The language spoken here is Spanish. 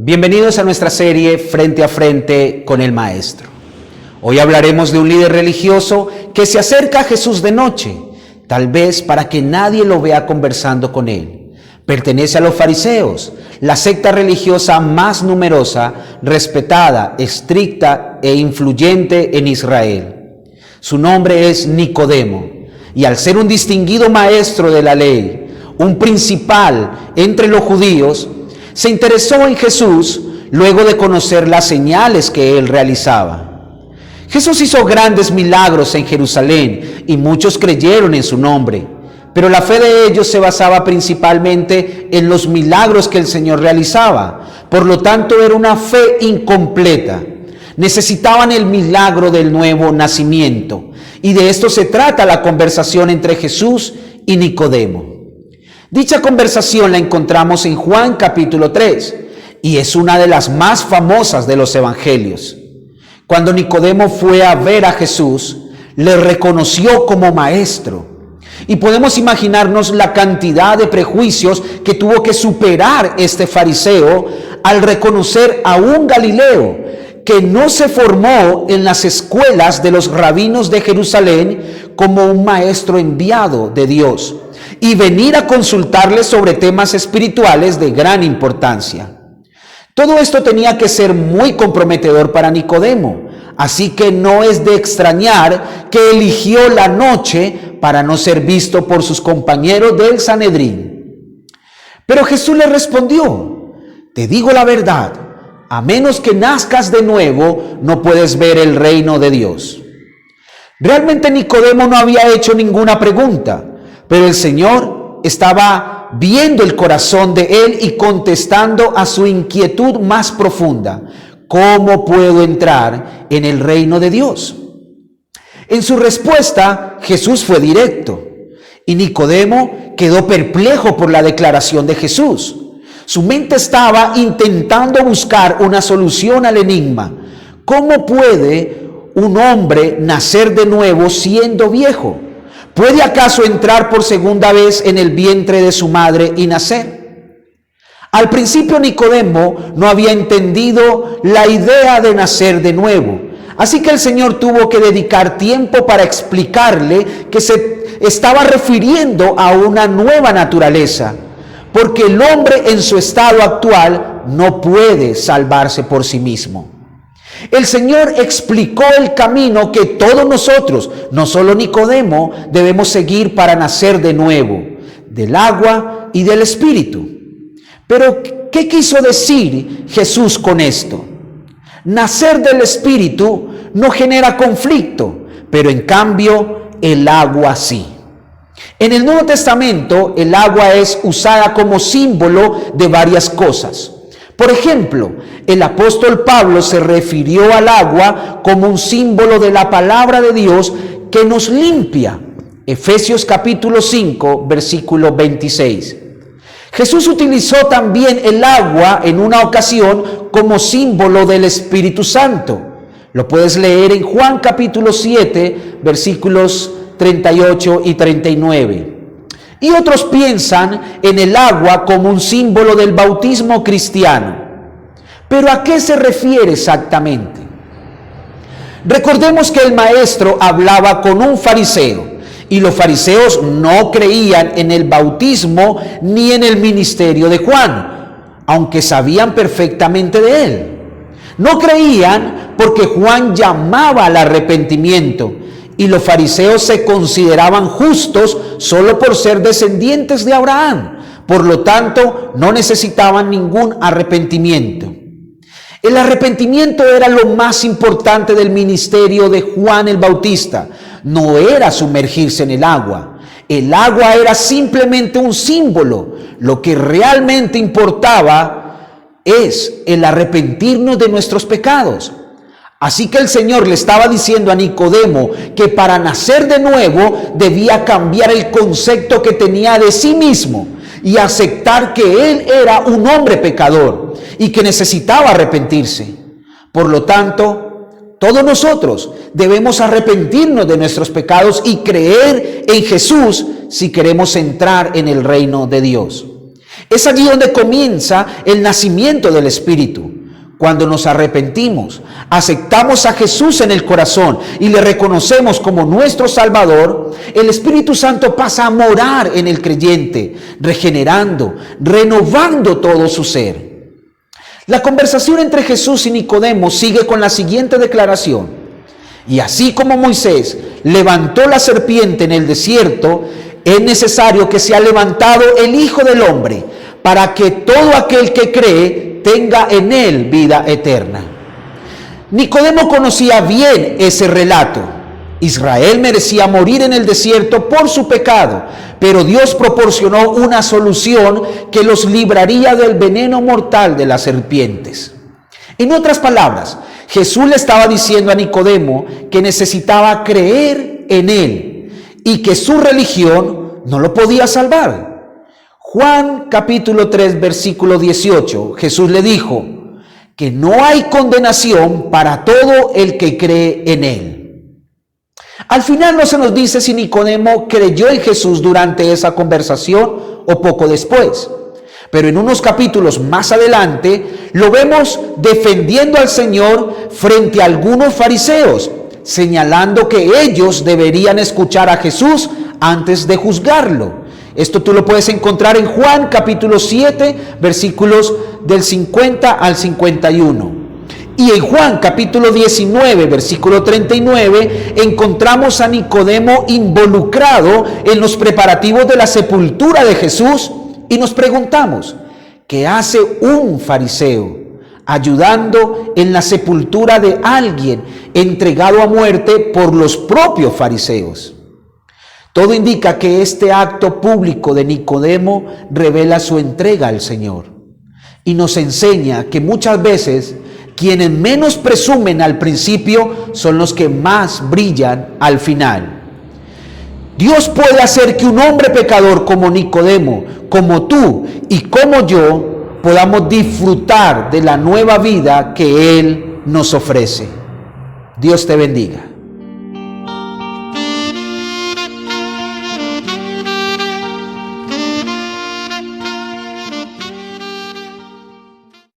Bienvenidos a nuestra serie Frente a Frente con el Maestro. Hoy hablaremos de un líder religioso que se acerca a Jesús de noche, tal vez para que nadie lo vea conversando con él. Pertenece a los fariseos, la secta religiosa más numerosa, respetada, estricta e influyente en Israel. Su nombre es Nicodemo, y al ser un distinguido maestro de la ley, un principal entre los judíos, se interesó en Jesús luego de conocer las señales que él realizaba. Jesús hizo grandes milagros en Jerusalén y muchos creyeron en su nombre, pero la fe de ellos se basaba principalmente en los milagros que el Señor realizaba. Por lo tanto, era una fe incompleta. Necesitaban el milagro del nuevo nacimiento, y de esto se trata la conversación entre Jesús y Nicodemo. Dicha conversación la encontramos en Juan capítulo 3 y es una de las más famosas de los evangelios. Cuando Nicodemo fue a ver a Jesús, le reconoció como maestro. Y podemos imaginarnos la cantidad de prejuicios que tuvo que superar este fariseo al reconocer a un Galileo que no se formó en las escuelas de los rabinos de Jerusalén como un maestro enviado de Dios, y venir a consultarle sobre temas espirituales de gran importancia. Todo esto tenía que ser muy comprometedor para Nicodemo, así que no es de extrañar que eligió la noche para no ser visto por sus compañeros del Sanedrín. Pero Jesús le respondió: te digo la verdad, a menos que nazcas de nuevo, no puedes ver el reino de Dios. Realmente Nicodemo no había hecho ninguna pregunta, pero el Señor estaba viendo el corazón de él y contestando a su inquietud más profunda: ¿cómo puedo entrar en el reino de Dios? En su respuesta, Jesús fue directo, y Nicodemo quedó perplejo por la declaración de Jesús. Su mente estaba intentando buscar una solución al enigma. ¿Cómo puede un hombre nacer de nuevo siendo viejo? ¿Puede acaso entrar por segunda vez en el vientre de su madre y nacer? Al principio Nicodemo no había entendido la idea de nacer de nuevo, así que el Señor tuvo que dedicar tiempo para explicarle que se estaba refiriendo a una nueva naturaleza, porque el hombre en su estado actual no puede salvarse por sí mismo. El Señor explicó el camino que todos nosotros, no solo Nicodemo, debemos seguir para nacer de nuevo, del agua y del Espíritu. Pero, ¿qué quiso decir Jesús con esto? Nacer del Espíritu no genera conflicto, pero en cambio el agua sí. En el Nuevo Testamento, el agua es usada como símbolo de varias cosas. Por ejemplo, el apóstol Pablo se refirió al agua como un símbolo de la palabra de Dios que nos limpia. Efesios capítulo 5, versículo 26. Jesús utilizó también el agua en una ocasión como símbolo del Espíritu Santo. Lo puedes leer en Juan capítulo 7, versículos 38 y 39. Y otros piensan en el agua como un símbolo del bautismo cristiano. ¿Pero a qué se refiere exactamente? Recordemos que el maestro hablaba con un fariseo, y los fariseos no creían en el bautismo ni en el ministerio de Juan, aunque sabían perfectamente de él. No creían porque Juan llamaba al arrepentimiento, y los fariseos se consideraban justos solo por ser descendientes de Abraham. Por lo tanto, no necesitaban ningún arrepentimiento. El arrepentimiento era lo más importante del ministerio de Juan el Bautista. No era sumergirse en el agua. El agua era simplemente un símbolo. Lo que realmente importaba es el arrepentirnos de nuestros pecados. Así que el Señor le estaba diciendo a Nicodemo que para nacer de nuevo debía cambiar el concepto que tenía de sí mismo y aceptar que él era un hombre pecador y que necesitaba arrepentirse. Por lo tanto, todos nosotros debemos arrepentirnos de nuestros pecados y creer en Jesús si queremos entrar en el reino de Dios. Es allí donde comienza el nacimiento del Espíritu. Cuando nos arrepentimos, aceptamos a Jesús en el corazón y le reconocemos como nuestro Salvador, el Espíritu Santo pasa a morar en el creyente, regenerando, renovando todo su ser. La conversación entre Jesús y Nicodemo sigue con la siguiente declaración: y así como Moisés levantó la serpiente en el desierto, es necesario que sea levantado el Hijo del Hombre, para que todo aquel que cree tenga en él vida eterna. Nicodemo conocía bien ese relato. Israel merecía morir en el desierto por su pecado, pero Dios proporcionó una solución que los libraría del veneno mortal de las serpientes. En otras palabras, Jesús le estaba diciendo a Nicodemo que necesitaba creer en él y que su religión no lo podía salvar. Juan capítulo 3 versículo 18, Jesús le dijo que no hay condenación para todo el que cree en él. Al final no se nos dice si Nicodemo creyó en Jesús durante esa conversación o poco después, pero en unos capítulos más adelante lo vemos defendiendo al Señor frente a algunos fariseos, señalando que ellos deberían escuchar a Jesús antes de juzgarlo. Esto tú lo puedes encontrar en Juan capítulo 7, versículos del 50 al 51. Y en Juan capítulo 19, versículo 39, encontramos a Nicodemo involucrado en los preparativos de la sepultura de Jesús y nos preguntamos, ¿qué hace un fariseo ayudando en la sepultura de alguien entregado a muerte por los propios fariseos? Todo indica que este acto público de Nicodemo revela su entrega al Señor y nos enseña que muchas veces quienes menos presumen al principio son los que más brillan al final. Dios puede hacer que un hombre pecador como Nicodemo, como tú y como yo, podamos disfrutar de la nueva vida que Él nos ofrece. Dios te bendiga.